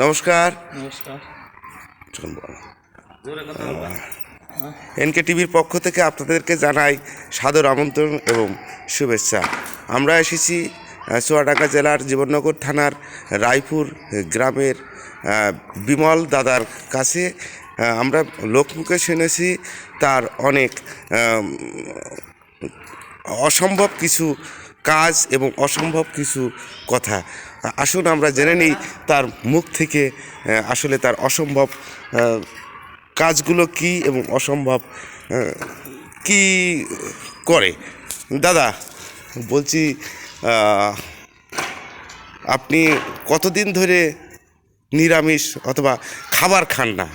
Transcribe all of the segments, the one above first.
নমস্কার। নমস্কার। এনকে টিভির পক্ষ থেকে আপনাদেরকে জানাই সাদর আমন্ত্রণ এবং শুভেচ্ছা। আমরা এসেছি চুয়াডাঙ্গা জেলার জীবননগর থানার রায়পুর গ্রামের বিমল দাদার কাছে। আমরা লোকমুখে শুনেছি তার অনেক অসম্ভব কিছু কাজ এবং অসম্ভব কিছু কথা। আসুন আমরা জেনে নিই তার মুখ থেকে আসলে তার অসম্ভব কাজগুলো কি এবং অসম্ভব কি করে। দাদা বলছি, আপনি কতদিন ধরে নিরামিষ অথবা খাবার খান না?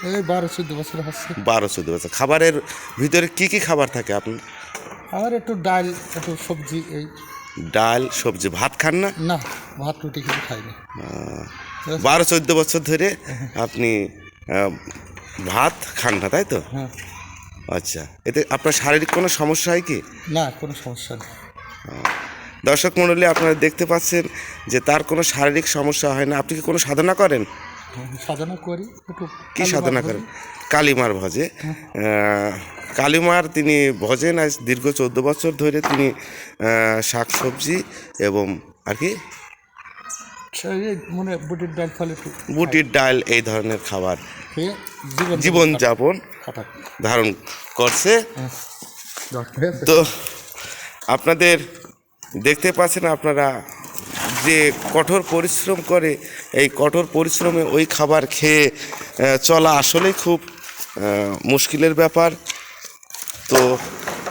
এই 12-14 বছর হচ্ছে। 12-14 বছর। খাবারের ভিতরে কি কি খাবার থাকে আপনার? আর একটু ডাল, একটু সবজি, এই ডাল সবজি। ভাত খান না? না, ভাত রুটি কিছু খাই না। 12-14 বছর ধরে আপনি ভাত খান না, তাই তো? হ্যাঁ। আচ্ছা, এতে আপনার শারীরিক কোনো সমস্যা হয় কি? না, কোনো সমস্যা নেই। দর্শক মণ্ডলী, আপনারা দেখতে পাচ্ছেন যে তার কোনো শারীরিক সমস্যা হয় না। আপনি কি কোনো সাধনা করেন? সাধনা করি একটু। কি সাধনা করেন? কালীমার ভজে। কালীমার তিনি ভজেন আজ দীর্ঘ 14 বছর ধরে। তিনি শাক সবজি এবং আর কি মানে বুটির ডাল ফলে একটু বুটির ডাল এই ধরনের খাবার খেয়ে জীবনযাপন কাটাই। ধারণ করছে। তো আপনাদের দেখতে পাচ্ছেন আপনারা যে কঠোর পরিশ্রম করে, এই কঠোর পরিশ্রমে ওই খাবার খেয়ে চলা আসলেই খুব মুশকিলের ব্যাপার। তো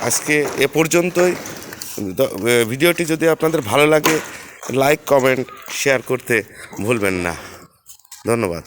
আজকে এ পর্যন্তই। ভিডিওটি যদি আপনাদের ভালো লাগে লাইক কমেন্ট শেয়ার করতে ভুলবেন না। ধন্যবাদ।